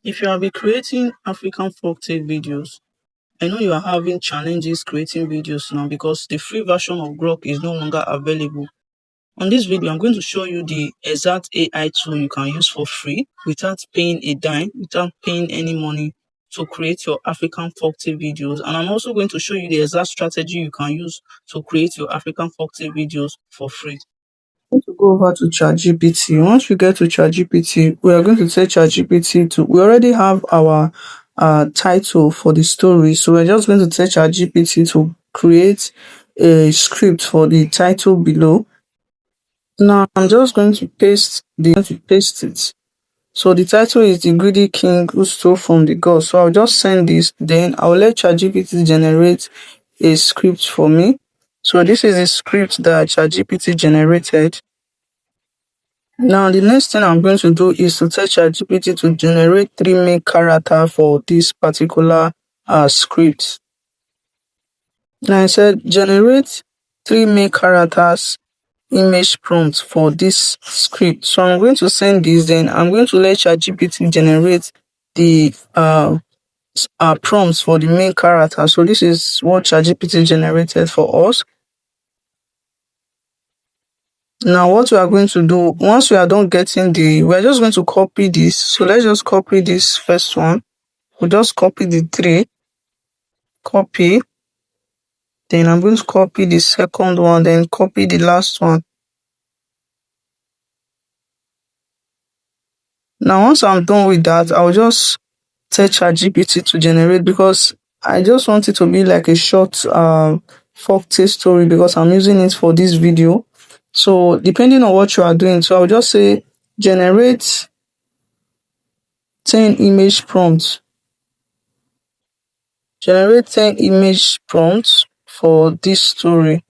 If you have been creating African folktale videos, I know you are having challenges creating videos now because the free version of Grok is no longer available. On this video, I'm going to show you the exact AI tool you can use for free without paying a dime, without paying any money to create your African folktale videos. And I'm also going to show you the exact strategy you can use to create your African folktale videos for free. Going to go over to ChatGPT. Once we get to ChatGPT, we are going to tell ChatGPT to. We already have our title for the story, so we're just going to tell ChatGPT to create a script for the title below. Now I'm just going to paste it. So the title is The Greedy King Who Stole from the Gods. So I'll just send this, then I'll let ChatGPT generate a script for me. So this is a script that ChatGPT generated. Now the next thing I'm going to do is to tell ChatGPT to generate 3 main characters for this particular script. Now I said generate 3 main characters image prompts for this script. So I'm going to send this, then I'm going to let ChatGPT generate the prompts for the main character. So this is what ChatGPT generated for us. Now what we are going to do, once we are done getting we're just going to copy this. So let's just copy this first one. We'll just copy the 3. Copy. Then I'm going to copy the second one, then copy the last one. Now once I'm done with that, I'll just tell ChatGPT to generate, because I just want it to be like a short folktale story because I'm using it for this video. So depending on what you are doing, so I'll just say generate 10 image prompts. Generate 10 image prompts for this story.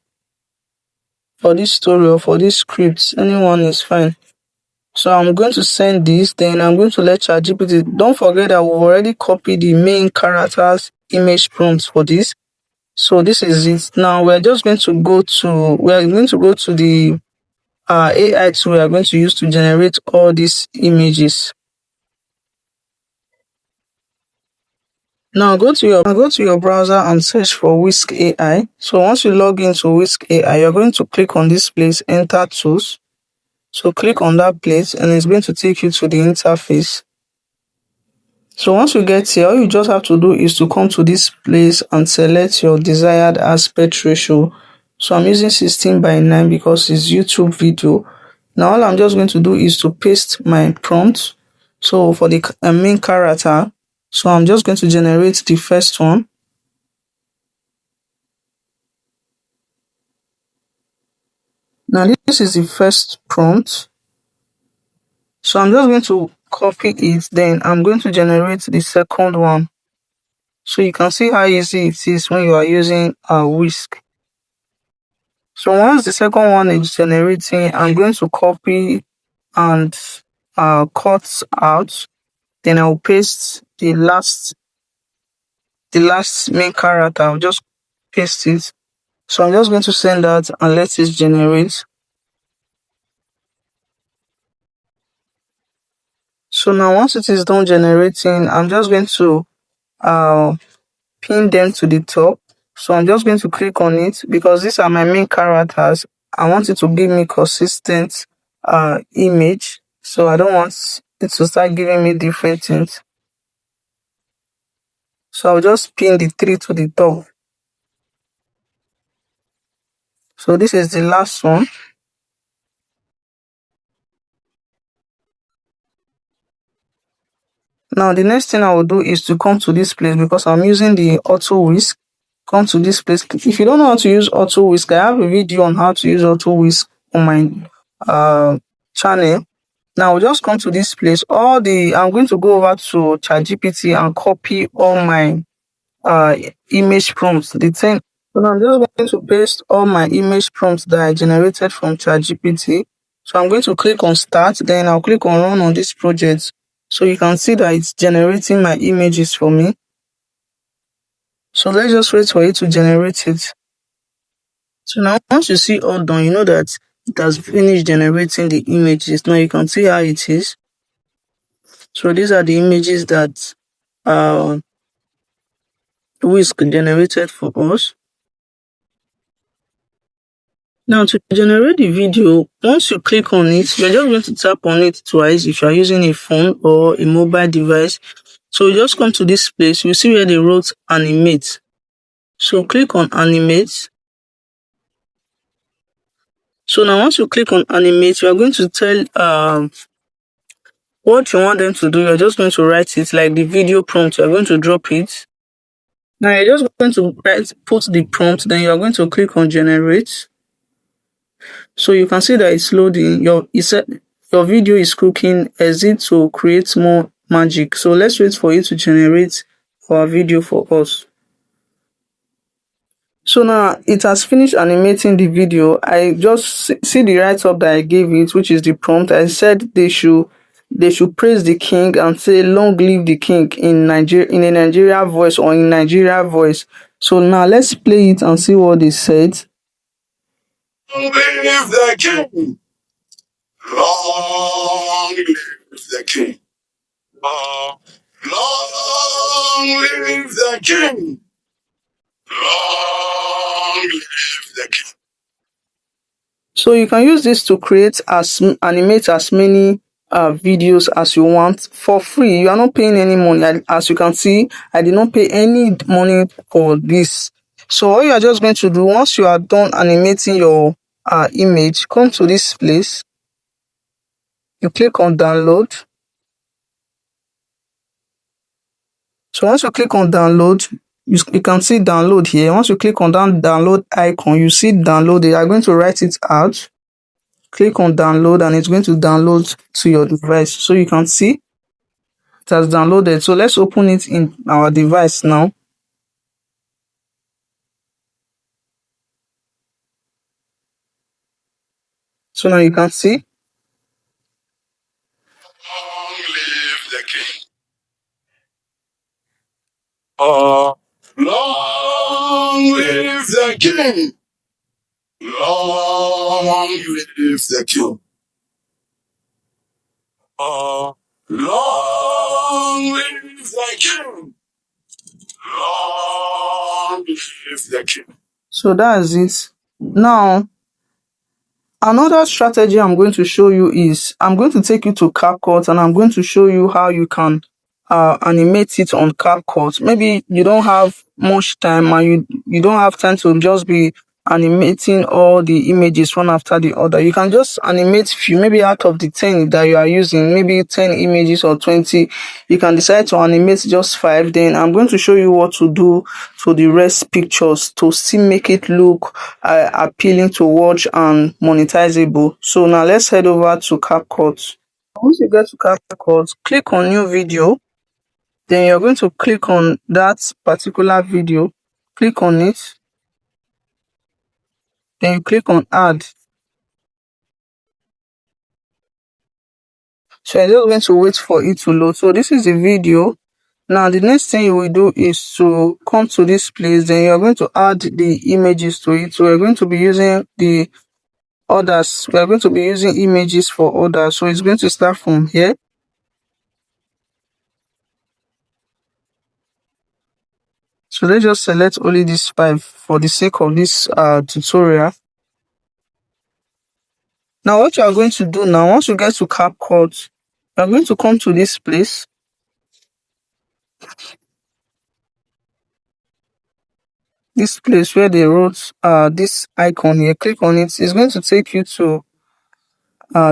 For this story or for this script, anyone is fine. So I'm going to send this, then I'm going to let ChatGPT. Don't forget that we've already copied the main characters image prompts for this. So this is it. Now we're going to go to the AI tool we are going to use to generate all these images. Now go to your browser and search for Whisk AI. So once you log into Whisk AI, you're going to click on this place, Enter Tools. So click on that place and it's going to take you to the interface. So once you get here, all you just have to do is to come to this place and select your desired aspect ratio. So I'm using 16:9 because it's YouTube video. Now all I'm just going to do is to paste my prompt. So for the main character, so I'm just going to generate the first one. Now this is the first prompt. So I'm just going to copy it, then I'm going to generate the second one. So you can see how easy it is when you are using Whisk. So once the second one is generating, I'm going to copy and cut out. Then I'll paste the last main character. I'll just paste it. So I'm just going to send that and let it generate. So now once it is done generating, I'm just going to pin them to the top. So I'm just going to click on it because these are my main characters. I want it to give me consistent image. So I don't want it to start giving me different things. So I'll just pin the 3 to the top. So this is the last one. Now the next thing I will do is to come to this place because I'm using the auto whisk. Come to this place. If you don't know how to use auto whisk, I have a video on how to use auto whisk on my channel. Now we'll just come to this place. I'm going to go over to ChatGPT and copy all my image prompts. So now I'm just going to paste all my image prompts that I generated from ChatGPT. So I'm going to click on Start, then I'll click on Run on this project. So you can see that it's generating my images for me. So let's just wait for it to generate it. So now once you see all done, you know that it has finished generating the images. Now you can see how it is. So these are the images that uh, Whisk generated for us. Now to generate the video, once you click on it, you're just going to tap on it twice if you're using a phone or a mobile device. So you just come to this place, you see where they wrote animate. So click on animate. So now once you click on animate, you are going to tell what you want them to do. You're just going to write it like the video prompt. You're going to drop it. Now you're just going to put the prompt, then you're going to click on generate. So you can see that it's loading. Your video is cooking. Exit to create more magic. So let's wait for it to generate our video for us. So now it has finished animating the video. I just see the write-up that I gave it, which is the prompt. I said they should praise the king and say long live the king in a Nigeria voice or in Nigeria voice. So now let's play it and see what they said. Long live the king. Long live the king. Long live the king. Long live the king. So you can use this to animate as many videos as you want for free. You are not paying any money. As you can see, I did not pay any money for this. So all you are just going to do, once you are done animating your image, come to this place. You click on download. So once you click on download, you can see download here. Once you click on that download icon, you see download. They are going to write it out. Click on download and it's going to download to your device. So you can see it has downloaded. So let's open it in our device now. So now you can see. Long live the king. Long live the king. Long live the king. Long live the king. Long live the king. So that's it. Now, another strategy I'm going to show you is I'm going to take you to Capcut and I'm going to show you how you can animate it on Capcut. Maybe you don't have much time and you don't have time to just be animating all the images one after the other. You can just animate few, maybe out of the 10 that you are using, maybe 10 images or 20. You can decide to animate just 5. Then I'm going to show you what to do to the rest pictures to still make it look appealing to watch and monetizable. So now let's head over to Capcut. Once you get to Capcut, click on new video. Then you're going to click on that particular video. Click on it. Then you click on add. So you're just going to wait for it to load. So this is the video. Now the next thing you will do is to come to this place. Then you're going to add the images to it. So we're going to be using the others. We're going to be using images for others. So it's going to start from here. So let's just select only these 5 for the sake of this tutorial. Now what you are going to do now, once you get to Capcut, you are going to come to this place. This place where they wrote this icon here. Click on it. It's going to take you to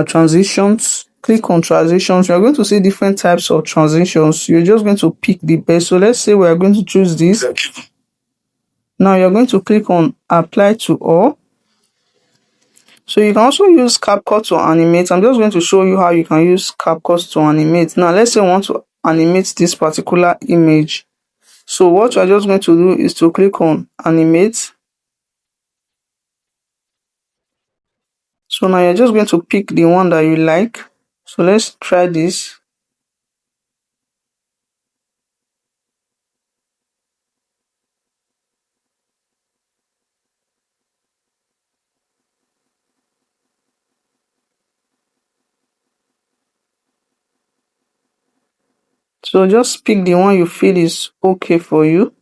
transitions. Click on transitions. You're going to see different types of transitions. You're just going to pick the best. So let's say we are going to choose this. Now you're going to click on apply to all. So you can also use Capcut to animate. I'm just going to show you how you can use Capcut to animate. Now let's say we want to animate this particular image. So what you're just going to do is to click on animate. So now you're just going to pick the one that you like. So let's try this. So just pick the one you feel is okay for you.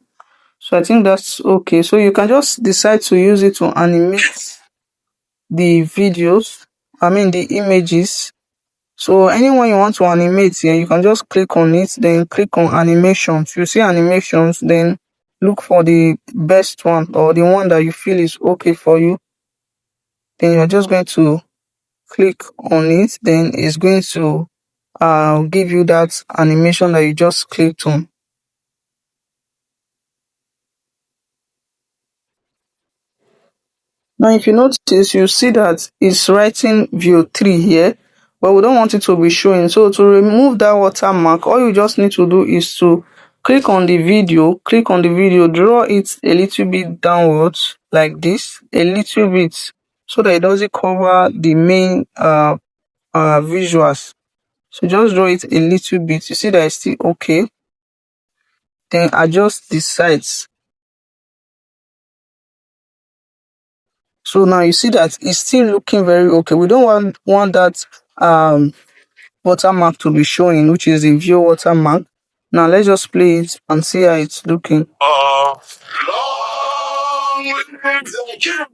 So I think that's okay. So you can just decide to use it to animate the videos, the images. So anyone you want to animate here, you can just click on it, then click on animations. You see animations, then look for the best one or the one that you feel is okay for you. Then you're just going to click on it, then it's going to give you that animation that you just clicked on. Now, if you notice, you see that it's writing view 3 here, but we don't want it to be showing. So to remove that watermark, all you just need to do is to click on the video, draw it a little bit downwards like this, a little bit, so that it doesn't cover the main visuals. So just draw it a little bit. You see that it's still okay. Then adjust the sides. So now you see that it's still looking very okay. We don't want that watermark to be showing, which is the view watermark. Now let's just play it and see how it's looking. Long live the king!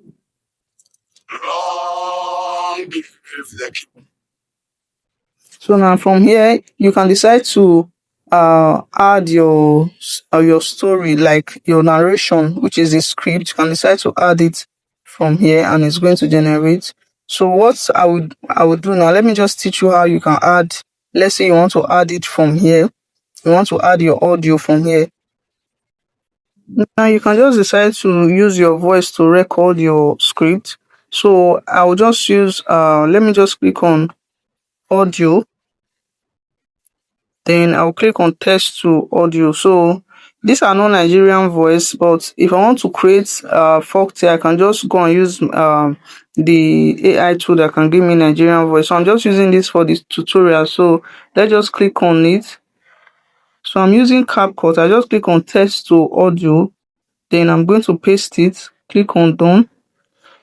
Long live the king! So now from here, you can decide to add your story, like your narration, which is the script. You can decide to add it from here, and it's going to generate. So what I would do now, let me just teach you how you can add. Let's say you want to add it from here. You want to add your audio from here. Now you can just decide to use your voice to record your script. So I will just use let me just click on audio. Then I'll click on text to audio. So these are not Nigerian voice, but if I want to create folktale, I can just go and use the AI tool that can give me Nigerian voice. So I'm just using this for this tutorial. So let's just click on it. So I'm using Capcut. I just click on text to audio. Then I'm going to paste it. Click on done.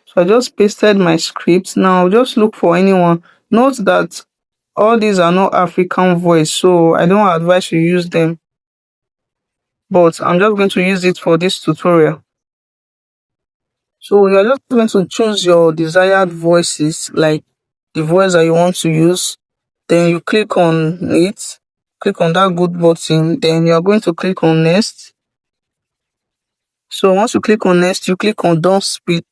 So I just pasted my script. Now just look for anyone. Note that all these are not African voice, so I don't advise you use them. But I'm just going to use it for this tutorial. So you're just going to choose your desired voices, like the voice that you want to use. Then you click on it, click on that good button. Then you're going to click on next. So once you click on next, you click on don't split.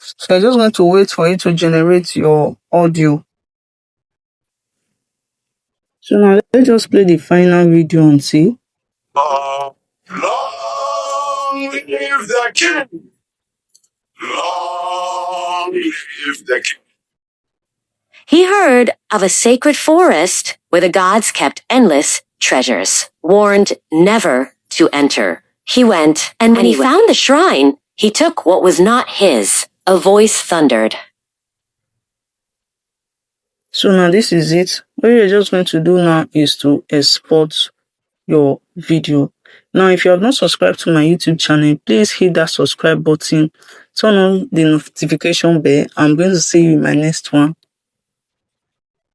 So you're just going to wait for it to generate your audio. So now let's just play the final video and see. Long live the king! Long live the king! He heard of a sacred forest where the gods kept endless treasures, warned never to enter. He went, and when he found the shrine, he took what was not his. A voice thundered. So now this is it. What you're just going to do now is to export your video. Now, if you have not subscribed to my YouTube channel, please hit that subscribe button, turn on the notification bell. I'm going to see you in my next one.